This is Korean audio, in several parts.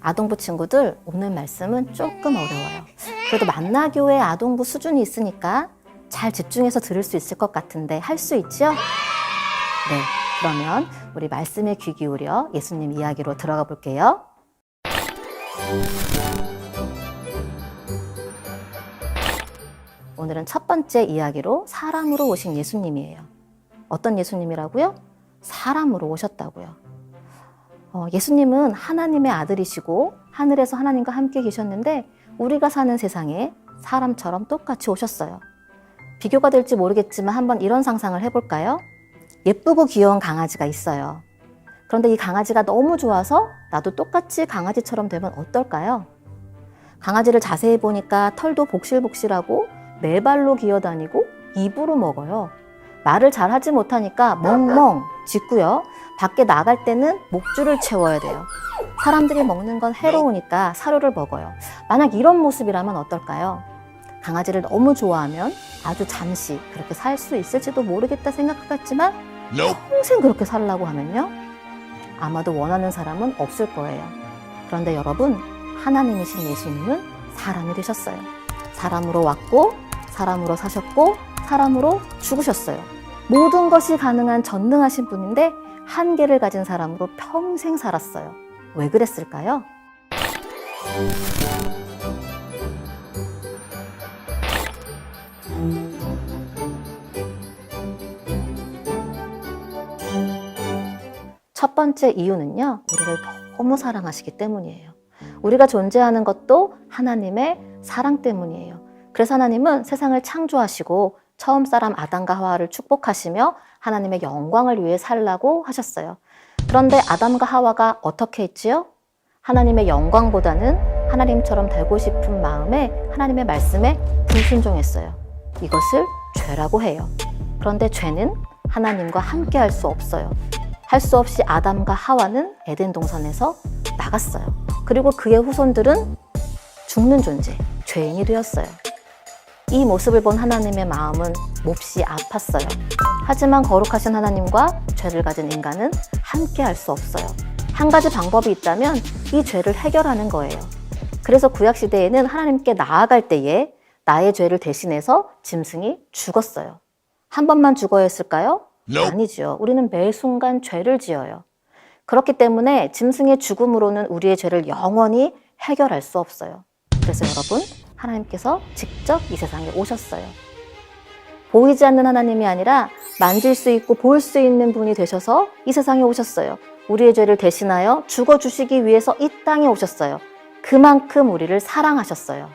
아동부 친구들, 오늘 말씀은 조금 어려워요. 그래도 만나교회 아동부 수준이 있으니까 잘 집중해서 들을 수 있을 것 같은데 할 수 있죠? 네, 그러면 우리 말씀에 귀 기울여 예수님 이야기로 들어가 볼게요. 오늘은 첫 번째 이야기로 사람으로 오신 예수님이에요. 어떤 예수님이라고요? 사람으로 오셨다고요. 예수님은 하나님의 아들이시고 하늘에서 하나님과 함께 계셨는데 우리가 사는 세상에 사람처럼 똑같이 오셨어요. 비교가 될지 모르겠지만 한번 이런 상상을 해볼까요? 예쁘고 귀여운 강아지가 있어요. 그런데 이 강아지가 너무 좋아서 나도 똑같이 강아지처럼 되면 어떨까요? 강아지를 자세히 보니까 털도 복실복실하고 네 발로 기어다니고 입으로 먹어요. 말을 잘 하지 못하니까 멍멍 짖고요. 밖에 나갈 때는 목줄을 채워야 돼요. 사람들이 먹는 건 해로우니까 사료를 먹어요. 만약 이런 모습이라면 어떨까요? 강아지를 너무 좋아하면 아주 잠시 그렇게 살 수 있을지도 모르겠다 생각하겠지만 평생 그렇게 살라고 하면요? 아마도 원하는 사람은 없을 거예요. 그런데 여러분, 하나님이신 예수님은 사람이 되셨어요. 사람으로 왔고 사람으로 사셨고 사람으로 죽으셨어요. 모든 것이 가능한 전능하신 분인데 한계를 가진 사람으로 평생 살았어요. 왜 그랬을까요? 첫 번째 이유는요, 우리를 너무 사랑하시기 때문이에요. 우리가 존재하는 것도 하나님의 사랑 때문이에요. 그래서 하나님은 세상을 창조하시고 처음 사람 아담과 하와를 축복하시며 하나님의 영광을 위해 살라고 하셨어요. 그런데 아담과 하와가 어떻게 했지요? 하나님의 영광보다는 하나님처럼 되고 싶은 마음에 하나님의 말씀에 불순종했어요. 이것을 죄라고 해요. 그런데 죄는 하나님과 함께 할 수 없어요. 할 수 없이 아담과 하와는 에덴 동산에서 나갔어요. 그리고 그의 후손들은 죽는 존재, 죄인이 되었어요. 이 모습을 본 하나님의 마음은 몹시 아팠어요. 하지만 거룩하신 하나님과 죄를 가진 인간은 함께 할 수 없어요. 한 가지 방법이 있다면 이 죄를 해결하는 거예요. 그래서 구약시대에는 하나님께 나아갈 때에 나의 죄를 대신해서 짐승이 죽었어요. 한 번만 죽어야 했을까요? 아니죠. 우리는 매 순간 죄를 지어요. 그렇기 때문에 짐승의 죽음으로는 우리의 죄를 영원히 해결할 수 없어요. 그래서 여러분, 하나님께서 직접 이 세상에 오셨어요. 보이지 않는 하나님이 아니라 만질 수 있고 볼 수 있는 분이 되셔서 이 세상에 오셨어요. 우리의 죄를 대신하여 죽어주시기 위해서 이 땅에 오셨어요. 그만큼 우리를 사랑하셨어요.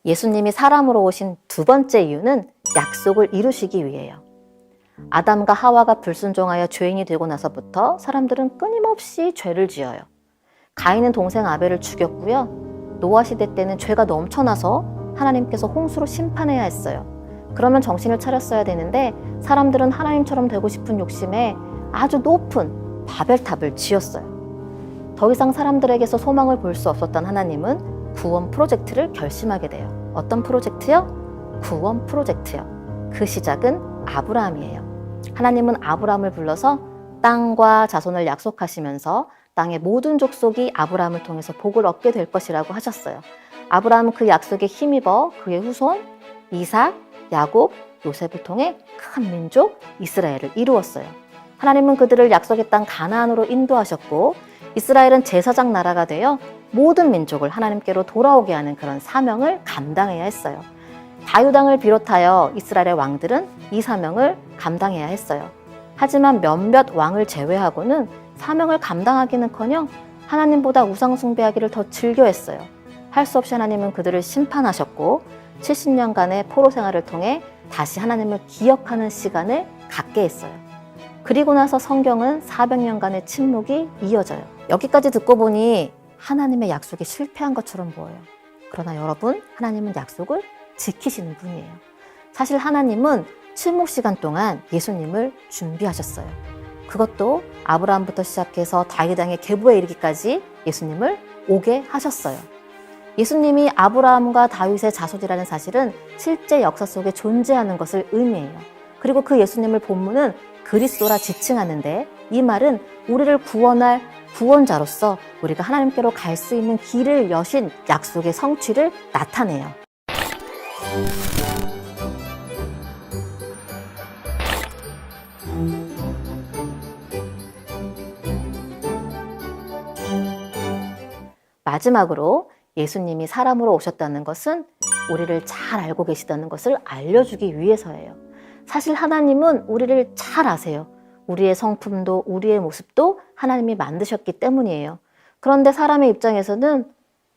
예수님이 사람으로 오신 두 번째 이유는 약속을 이루시기 위해요. 아담과 하와가 불순종하여 죄인이 되고 나서부터 사람들은 끊임없이 죄를 지어요. 가인은 동생 아벨을 죽였고요. 노아 시대 때는 죄가 넘쳐나서 하나님께서 홍수로 심판해야 했어요. 그러면 정신을 차렸어야 되는데 사람들은 하나님처럼 되고 싶은 욕심에 아주 높은 바벨탑을 지었어요. 더 이상 사람들에게서 소망을 볼 수 없었던 하나님은 구원 프로젝트를 결심하게 돼요. 어떤 프로젝트요? 구원 프로젝트요. 그 시작은 아브라함이에요. 하나님은 아브라함을 불러서 땅과 자손을 약속하시면서 땅의 모든 족속이 아브라함을 통해서 복을 얻게 될 것이라고 하셨어요. 아브라함은 그 약속에 힘입어 그의 후손 이삭, 야곱, 요셉을 통해 큰 민족 이스라엘을 이루었어요. 하나님은 그들을 약속의 땅 가나안으로 인도하셨고 이스라엘은 제사장 나라가 되어 모든 민족을 하나님께로 돌아오게 하는 그런 사명을 감당해야 했어요. 다윗 왕을 비롯하여 이스라엘의 왕들은 이 사명을 감당해야 했어요. 하지만 몇몇 왕을 제외하고는 사명을 감당하기는커녕 하나님보다 우상 숭배하기를 더 즐겨 했어요. 할 수 없이 하나님은 그들을 심판하셨고 70년간의 포로 생활을 통해 다시 하나님을 기억하는 시간을 갖게 했어요. 그리고 나서 성경은 400년간의 침묵이 이어져요. 여기까지 듣고 보니 하나님의 약속이 실패한 것처럼 보여요. 그러나 여러분, 하나님은 약속을 지키시는 분이에요. 사실 하나님은 침묵 시간 동안 예수님을 준비하셨어요. 그것도 아브라함부터 시작해서 다윗 왕의 계보에 이르기까지 예수님을 오게 하셨어요. 예수님이 아브라함과 다윗의 자손이라는 사실은 실제 역사 속에 존재하는 것을 의미해요. 그리고 그 예수님을 본문은 그리스도라 지칭하는데 이 말은 우리를 구원할 구원자로서 우리가 하나님께로 갈 수 있는 길을 여신 약속의 성취를 나타내요. 마지막으로 예수님이 사람으로 오셨다는 것은 우리를 잘 알고 계시다는 것을 알려주기 위해서예요. 사실 하나님은 우리를 잘 아세요. 우리의 성품도 우리의 모습도 하나님이 만드셨기 때문이에요. 그런데 사람의 입장에서는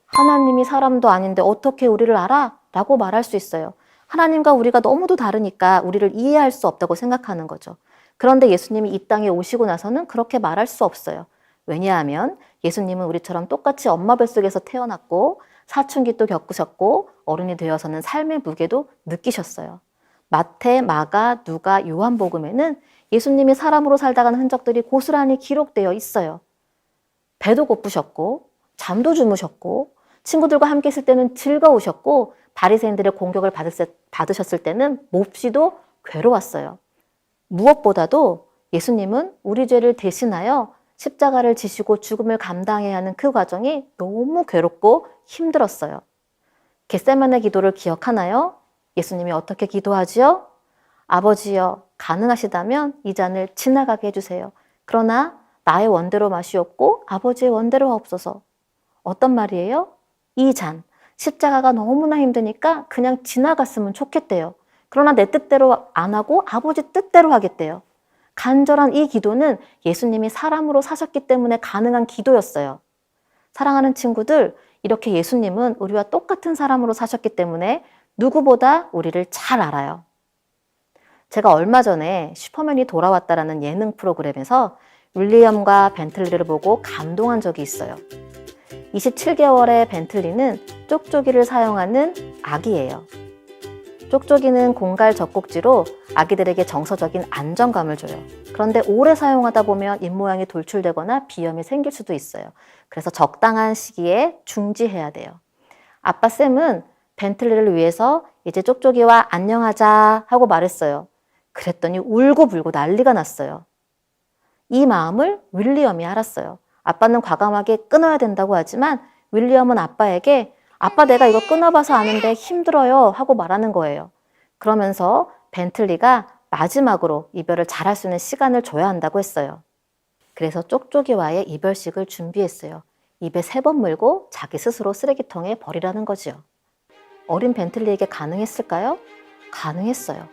하나님이 사람도 아닌데 어떻게 우리를 알아? 라고 말할 수 있어요. 하나님과 우리가 너무도 다르니까 우리를 이해할 수 없다고 생각하는 거죠. 그런데 예수님이 이 땅에 오시고 나서는 그렇게 말할 수 없어요. 왜냐하면 예수님은 우리처럼 똑같이 엄마 뱃속에서 태어났고 사춘기도 겪으셨고 어른이 되어서는 삶의 무게도 느끼셨어요. 마태, 마가, 누가, 요한복음에는 예수님이 사람으로 살다가는 흔적들이 고스란히 기록되어 있어요. 배도 고프셨고 잠도 주무셨고 친구들과 함께 있을 때는 즐거우셨고 바리새인들의 공격을 받으셨을 때는 몹시도 괴로웠어요. 무엇보다도 예수님은 우리 죄를 대신하여 십자가를 지시고 죽음을 감당해야 하는 그 과정이 너무 괴롭고 힘들었어요. 겟세마네 기도를 기억하나요? 예수님이 어떻게 기도하지요? 아버지여, 가능하시다면 이 잔을 지나가게 해주세요. 그러나 나의 원대로 마시옵고 아버지의 원대로 하옵소서. 어떤 말이에요? 이 잔, 십자가가 너무나 힘드니까 그냥 지나갔으면 좋겠대요. 그러나 내 뜻대로 안 하고 아버지 뜻대로 하겠대요. 간절한 이 기도는 예수님이 사람으로 사셨기 때문에 가능한 기도였어요. 사랑하는 친구들, 이렇게 예수님은 우리와 똑같은 사람으로 사셨기 때문에 누구보다 우리를 잘 알아요. 제가 얼마 전에 슈퍼맨이 돌아왔다라는 예능 프로그램에서 윌리엄과 벤틀리를 보고 감동한 적이 있어요. 27개월의 벤틀리는 쪽쪽이를 사용하는 아기예요. 쪽쪽이는 공갈 젖꼭지로 아기들에게 정서적인 안정감을 줘요. 그런데 오래 사용하다 보면 입모양이 돌출되거나 비염이 생길 수도 있어요. 그래서 적당한 시기에 중지해야 돼요. 아빠 샘은 벤틀리를 위해서 이제 쪽쪽이와 안녕하자 하고 말했어요. 그랬더니 울고불고 난리가 났어요. 이 마음을 윌리엄이 알았어요. 아빠는 과감하게 끊어야 된다고 하지만 윌리엄은 아빠에게 아빠 내가 이거 끊어봐서 아는데 힘들어요 하고 말하는 거예요. 그러면서 벤틀리가 마지막으로 이별을 잘할 수 있는 시간을 줘야 한다고 했어요. 그래서 쪽쪽이와의 이별식을 준비했어요. 입에 3번 물고 자기 스스로 쓰레기통에 버리라는 거지요. 어린 벤틀리에게 가능했을까요? 가능했어요.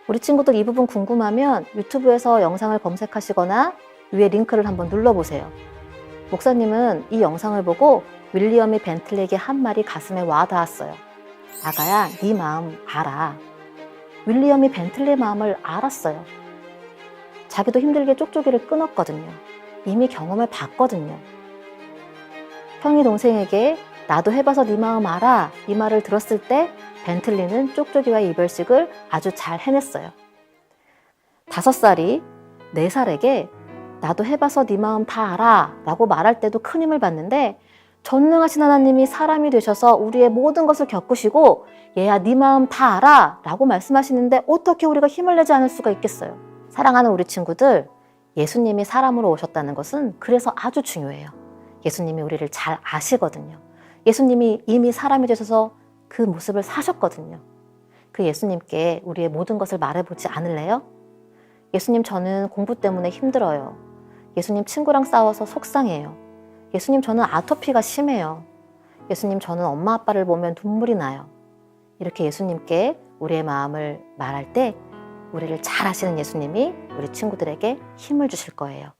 우리 친구들 이 부분 궁금하면 유튜브에서 영상을 검색하시거나 위에 링크를 한번 눌러보세요. 목사님은 이 영상을 보고 윌리엄이 벤틀리에게 한 말이 가슴에 와닿았어요. 아가야, 네 마음 알아. 윌리엄이 벤틀리의 마음을 알았어요. 자기도 힘들게 쪽쪽이를 끊었거든요. 이미 경험을 봤거든요. 형이 동생에게 나도 해봐서 네 마음 알아 이 말을 들었을 때 벤틀리는 쪽쪽이와의 이별식을 아주 잘 해냈어요. 5살이 4살에게 나도 해봐서 네 마음 다 알아 라고 말할 때도 큰 힘을 받는데 전능하신 하나님이 사람이 되셔서 우리의 모든 것을 겪으시고 얘야 네 마음 다 알아 라고 말씀하시는데 어떻게 우리가 힘을 내지 않을 수가 있겠어요. 사랑하는 우리 친구들, 예수님이 사람으로 오셨다는 것은 그래서 아주 중요해요. 예수님이 우리를 잘 아시거든요. 예수님이 이미 사람이 되셔서 그 모습을 사셨거든요. 그 예수님께 우리의 모든 것을 말해보지 않을래요? 예수님, 저는 공부 때문에 힘들어요. 예수님, 친구랑 싸워서 속상해요. 예수님, 저는 아토피가 심해요. 예수님, 저는 엄마 아빠를 보면 눈물이 나요. 이렇게 예수님께 우리의 마음을 말할 때 우리를 잘 아시는 예수님이 우리 친구들에게 힘을 주실 거예요.